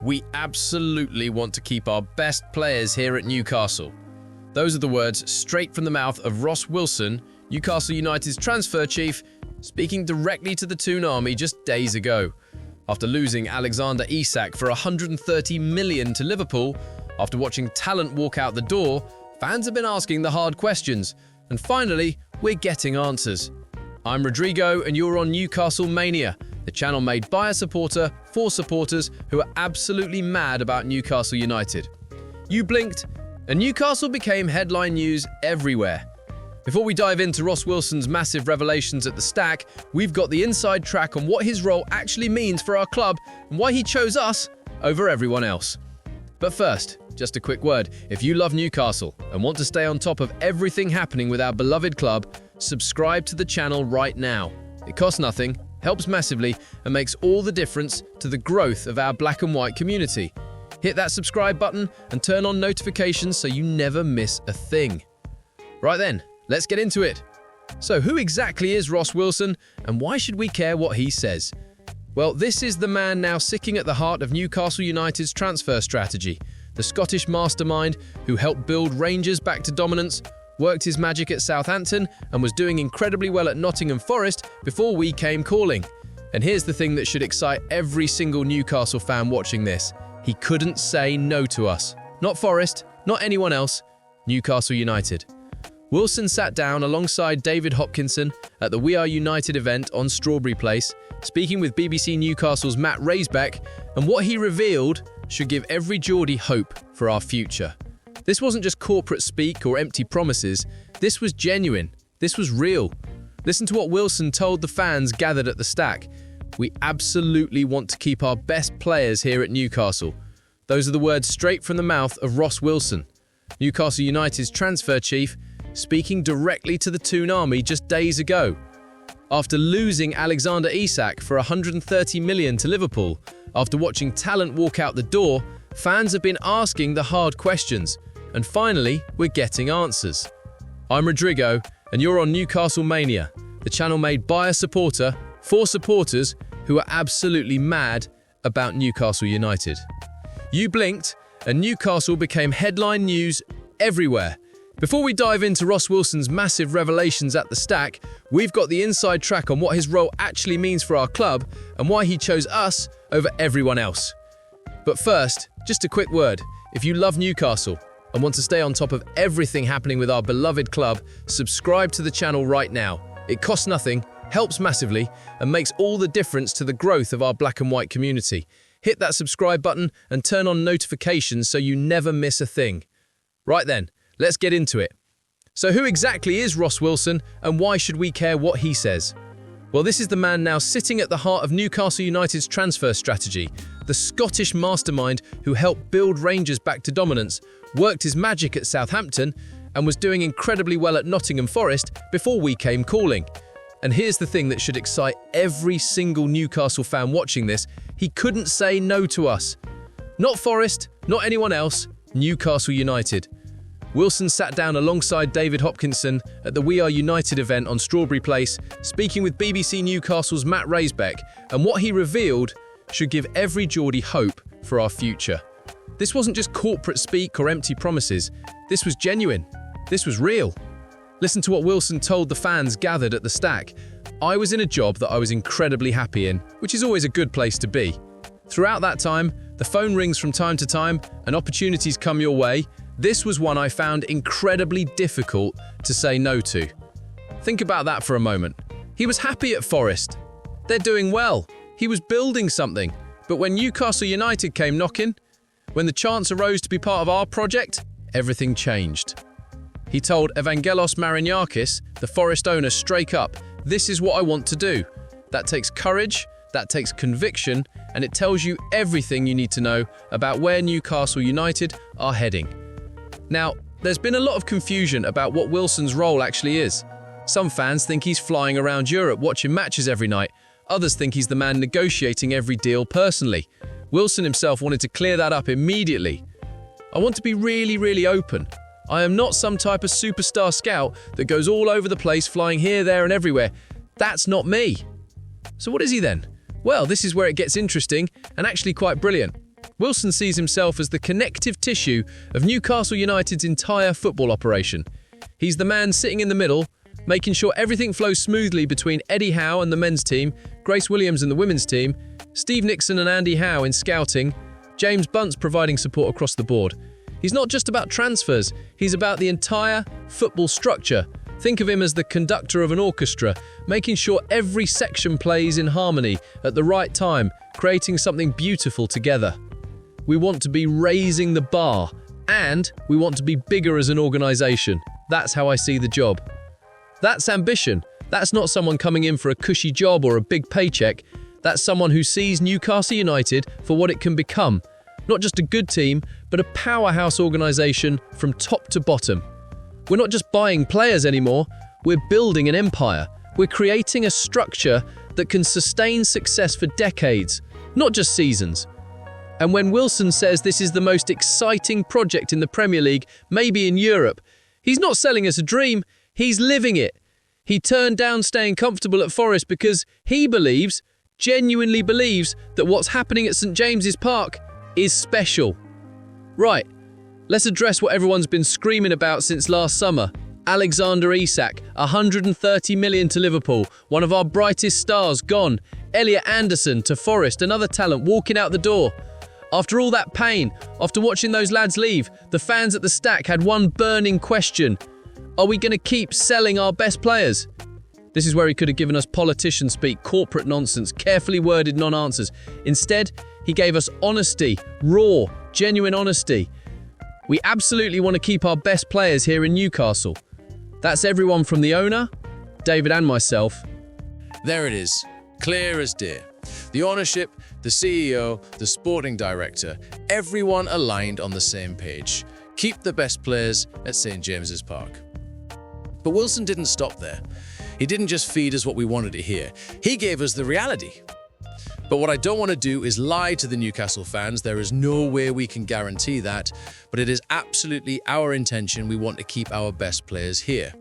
We absolutely want to keep our best players here at Newcastle. Those are the words straight from the mouth of Ross Wilson, Newcastle United's transfer chief, speaking directly to the Toon Army just days ago. After losing Alexander Isak for $130 million to Liverpool, after watching talent walk out the door, fans have been asking the hard questions, and finally, we're getting answers. I'm Rodrigo, and you're on Newcastle Mania, the channel made by a supporter for supporters who are absolutely mad about Newcastle United. You blinked, and Newcastle became headline news everywhere. Before we dive into Ross Wilson's massive revelations at the Stack, we've got the inside track on what his role actually means for our club and why he chose us over everyone else. But first, just a quick word. If you love Newcastle and want to stay on top of everything happening with our beloved club, subscribe to the channel right now. It costs nothing, helps massively, and makes all the difference to the growth of our black and white community. Hit that subscribe button and turn on notifications so you never miss a thing. Right then, let's get into it. So who exactly is Ross Wilson, and why should we care what he says? Well, this is the man now sitting at the heart of Newcastle United's transfer strategy, the Scottish mastermind who helped build Rangers back to dominance, worked his magic at Southampton, and was doing incredibly well at Nottingham Forest before we came calling. And here's the thing that should excite every single Newcastle fan watching this. He couldn't say no to us. Not Forest, not anyone else, Newcastle United. Wilson sat down alongside David Hopkinson at the We Are United event on Strawberry Place, speaking with BBC Newcastle's Matt Raisbeck, and what he revealed should give every Geordie hope for our future. This wasn't just corporate speak or empty promises, this was genuine, this was real. Listen to what Wilson told the fans gathered at the Stack. We absolutely want to keep our best players here at Newcastle. Those are the words straight from the mouth of Ross Wilson, Newcastle United's transfer chief, speaking directly to the Toon Army just days ago. After losing Alexander Isak for $130 million to Liverpool, after watching talent walk out the door, fans have been asking the hard questions, and finally, we're getting answers. I'm Rodrigo, and you're on Newcastle Mania, the channel made by a supporter for supporters who are absolutely mad about Newcastle United. You blinked, and Newcastle became headline news everywhere. Before we dive into Ross Wilson's massive revelations at the Stack, we've got the inside track on what his role actually means for our club and why he chose us over everyone else. But first, just a quick word. If you love Newcastle and want to stay on top of everything happening with our beloved club, subscribe to the channel right now. It costs nothing, helps massively, and makes all the difference to the growth of our black and white community. Hit that subscribe button and turn on notifications so you never miss a thing. Right then, let's get into it. So who exactly is Ross Wilson, and why should we care what he says? Well, this is the man now sitting at the heart of Newcastle United's transfer strategy, the Scottish mastermind who helped build Rangers back to dominance, worked his magic at Southampton, and was doing incredibly well at Nottingham Forest before we came calling. And here's the thing that should excite every single Newcastle fan watching this. He couldn't say no to us. Not Forest, not anyone else, Newcastle United. Wilson sat down alongside David Hopkinson at the We Are United event on Strawberry Place, speaking with BBC Newcastle's Matt Raisbeck, and what he revealed should give every Geordie hope for our future. This wasn't just corporate speak or empty promises, this was genuine, this was real. Listen to what Wilson told the fans gathered at the Stack. I was in a job that I was incredibly happy in, which is always a good place to be. Throughout that time, the phone rings from time to time and opportunities come your way. This was one I found incredibly difficult to say no to. Think about that for a moment. He was happy at Forest. They're doing well. He was building something. But when Newcastle United came knocking, when the chance arose to be part of our project, everything changed. He told Evangelos Marignakis, the Forest owner, straight up, "This is what I want to do." That takes courage, that takes conviction, and it tells you everything you need to know about where Newcastle United are heading. Now, there's been a lot of confusion about what Wilson's role actually is. Some fans think he's flying around Europe watching matches every night. Others think he's the man negotiating every deal personally. Wilson himself wanted to clear that up immediately. I want to be really open. I am not some type of superstar scout that goes all over the place flying here, there and everywhere. That's not me. So what is he then? Well, this is where it gets interesting and actually quite brilliant. Wilson sees himself as the connective tissue of Newcastle United's entire football operation. He's the man sitting in the middle, making sure everything flows smoothly between Eddie Howe and the men's team, Grace Williams and the women's team, Steve Nixon and Andy Howe in scouting, James Bunce providing support across the board. He's not just about transfers, he's about the entire football structure. Think of him as the conductor of an orchestra, making sure every section plays in harmony at the right time, creating something beautiful together. We want to be raising the bar, and we want to be bigger as an organisation. That's how I see the job. That's ambition. That's not someone coming in for a cushy job or a big paycheck. That's someone who sees Newcastle United for what it can become. Not just a good team, but a powerhouse organisation from top to bottom. We're not just buying players anymore, we're building an empire. We're creating a structure that can sustain success for decades, not just seasons. And when Wilson says this is the most exciting project in the Premier League, maybe in Europe, he's not selling us a dream, he's living it. He turned down staying comfortable at Forest because he believes, genuinely believes, that what's happening at St James's Park is special. Right, let's address what everyone's been screaming about since last summer. Alexander Isak, 130 million to Liverpool, one of our brightest stars gone. Elliot Anderson to Forest, another talent walking out the door. After all that pain, after watching those lads leave, the fans at the Stack had one burning question. Are we going to keep selling our best players? This is where he could have given us politician speak, corporate nonsense, carefully worded non-answers. Instead, he gave us honesty, raw, genuine honesty. We absolutely want to keep our best players here in Newcastle. That's everyone from the owner, David and myself. There it is, clear as day. The ownership, the CEO, the sporting director, everyone aligned on the same page. Keep the best players at St James's Park. But Wilson didn't stop there. He didn't just feed us what we wanted to hear. He gave us the reality. But what I don't want to do is lie to the Newcastle fans. There is no way we can guarantee that, but it is absolutely our intention. We want to keep our best players here.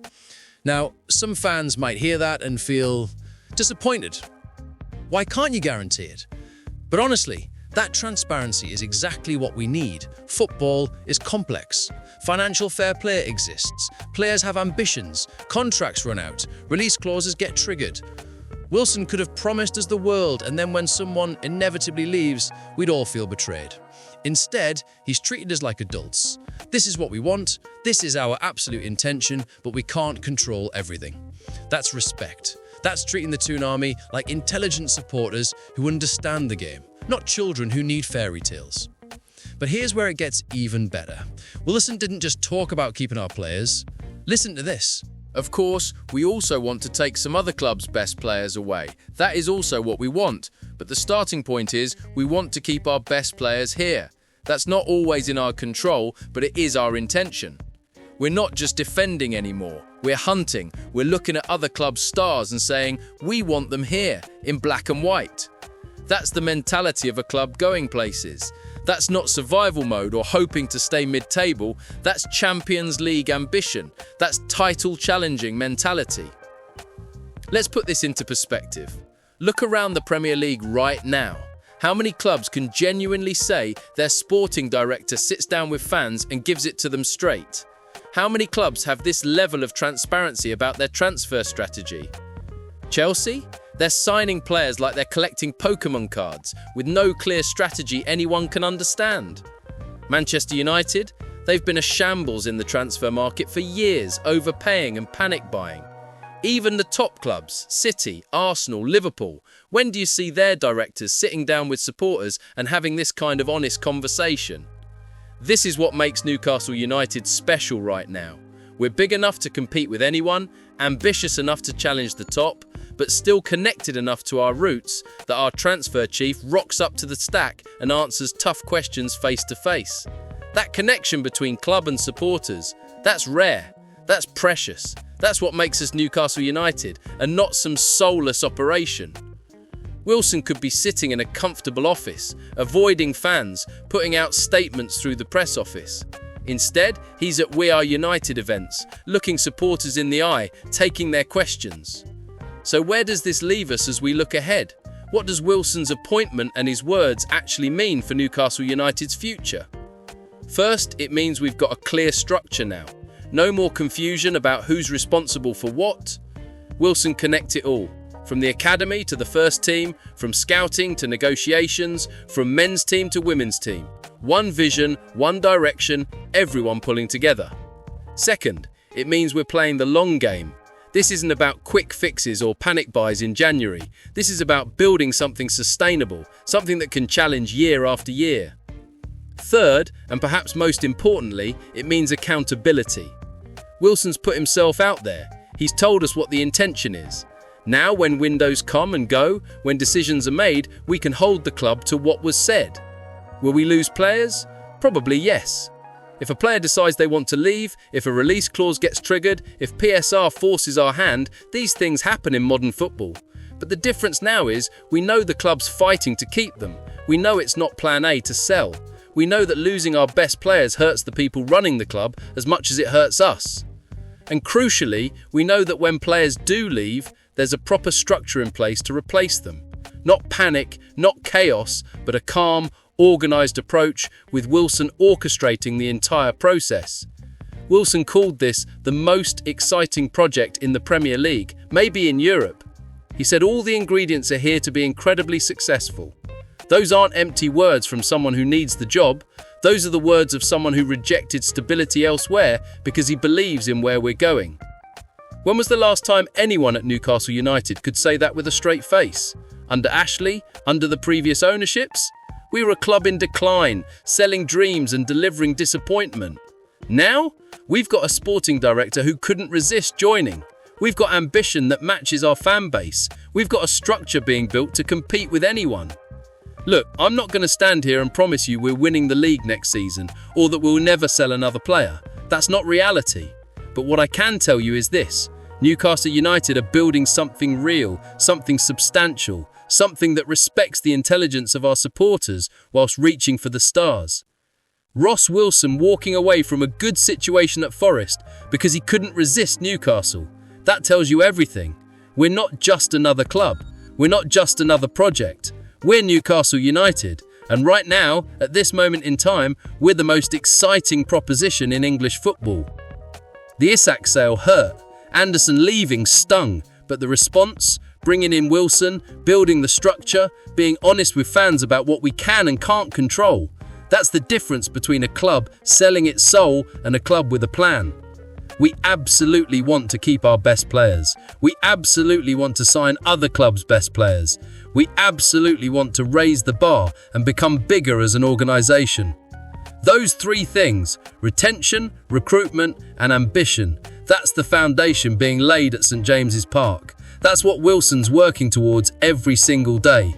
Now, some fans might hear that and feel disappointed. Why can't you guarantee it? But honestly, that transparency is exactly what we need. Football is complex. Financial fair play exists. Players have ambitions. Contracts run out. Release clauses get triggered. Wilson could have promised us the world, and then when someone inevitably leaves, we'd all feel betrayed. Instead, he's treated us like adults. This is what we want, this is our absolute intention, but we can't control everything. That's respect. That's treating the Toon Army like intelligent supporters who understand the game, not children who need fairy tales. But here's where it gets even better. Wilson didn't just talk about keeping our players. Listen to this. Of course, we also want to take some other clubs' best players away. That is also what we want. But the starting point is we want to keep our best players here. That's not always in our control, but it is our intention. We're not just defending anymore. We're hunting. We're looking at other clubs' stars and saying, we want them here, in black and white. That's the mentality of a club going places. That's not survival mode or hoping to stay mid-table. That's Champions League ambition. That's title-challenging mentality. Let's put this into perspective. Look around the Premier League right now. How many clubs can genuinely say their sporting director sits down with fans and gives it to them straight? How many clubs have this level of transparency about their transfer strategy? Chelsea? They're signing players like they're collecting Pokemon cards with no clear strategy anyone can understand. Manchester United? They've been a shambles in the transfer market for years, overpaying and panic buying. Even the top clubs, City, Arsenal, Liverpool, when do you see their directors sitting down with supporters and having this kind of honest conversation? This is what makes Newcastle United special right now. We're big enough to compete with anyone, ambitious enough to challenge the top, but still connected enough to our roots that our transfer chief rocks up to the Stack and answers tough questions face to face. That connection between club and supporters, that's rare, that's precious. That's what makes us Newcastle United and not some soulless operation. Wilson could be sitting in a comfortable office, avoiding fans, putting out statements through the press office. Instead, he's at We Are United events, looking supporters in the eye, taking their questions. So where does this leave us as we look ahead? What does Wilson's appointment and his words actually mean for Newcastle United's future? First, it means we've got a clear structure now. No more confusion about who's responsible for what. Wilson connect it all, from the academy to the first team, from scouting to negotiations, from men's team to women's team. One vision, one direction, everyone pulling together. Second, it means we're playing the long game. This isn't about quick fixes or panic buys in January. This is about building something sustainable, something that can challenge year after year. Third, and perhaps most importantly, it means accountability. Wilson's put himself out there. He's told us what the intention is. Now, when windows come and go, when decisions are made, we can hold the club to what was said. Will we lose players? Probably yes. If a player decides they want to leave, if a release clause gets triggered, if PSR forces our hand, these things happen in modern football. But the difference now is we know the club's fighting to keep them. We know it's not plan A to sell. We know that losing our best players hurts the people running the club as much as it hurts us. And crucially, we know that when players do leave, there's a proper structure in place to replace them. Not panic, not chaos, but a calm, organised approach with Wilson orchestrating the entire process. Wilson called this the most exciting project in the Premier League, maybe in Europe. He said all the ingredients are here to be incredibly successful. Those aren't empty words from someone who needs the job. Those are the words of someone who rejected stability elsewhere because he believes in where we're going. When was the last time anyone at Newcastle United could say that with a straight face? Under Ashley? Under the previous ownerships? We were a club in decline, selling dreams and delivering disappointment. Now, we've got a sporting director who couldn't resist joining. We've got ambition that matches our fan base. We've got a structure being built to compete with anyone. Look, I'm not going to stand here and promise you we're winning the league next season or that we'll never sell another player. That's not reality. But what I can tell you is this: Newcastle United are building something real, something substantial, something that respects the intelligence of our supporters whilst reaching for the stars. Ross Wilson walking away from a good situation at Forest because he couldn't resist Newcastle. That tells you everything. We're not just another club. We're not just another project. We're Newcastle United. And right now, at this moment in time, we're the most exciting proposition in English football. The Isak sale hurt. Anderson leaving stung. But the response, bringing in Wilson, building the structure, being honest with fans about what we can and can't control. That's the difference between a club selling its soul and a club with a plan. We absolutely want to keep our best players. We absolutely want to sign other clubs' best players. We absolutely want to raise the bar and become bigger as an organisation. Those three things, retention, recruitment and ambition, that's the foundation being laid at St James's Park. That's what Wilson's working towards every single day.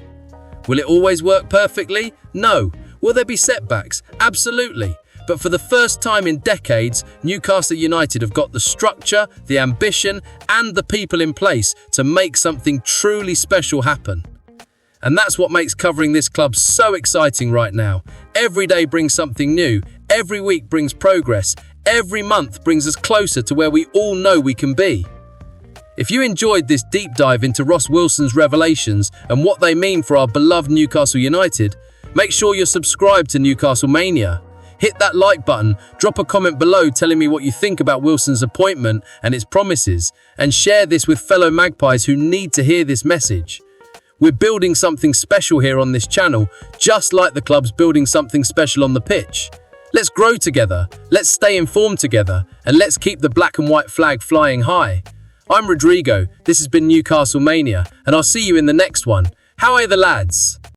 Will it always work perfectly? No. Will there be setbacks? Absolutely. But for the first time in decades, Newcastle United have got the structure, the ambition, and the people in place to make something truly special happen. And that's what makes covering this club so exciting right now. Every day brings something new. Every week brings progress. Every month brings us closer to where we all know we can be. If you enjoyed this deep dive into Ross Wilson's revelations and what they mean for our beloved Newcastle United, make sure you're subscribed to Newcastle Mania. Hit that like button, drop a comment below telling me what you think about Wilson's appointment and its promises, and share this with fellow Magpies who need to hear this message. We're building something special here on this channel, just like the club's building something special on the pitch. Let's grow together, let's stay informed together, and let's keep the black and white flag flying high. I'm Rodrigo, this has been Newcastle Mania, and I'll see you in the next one. How are the lads?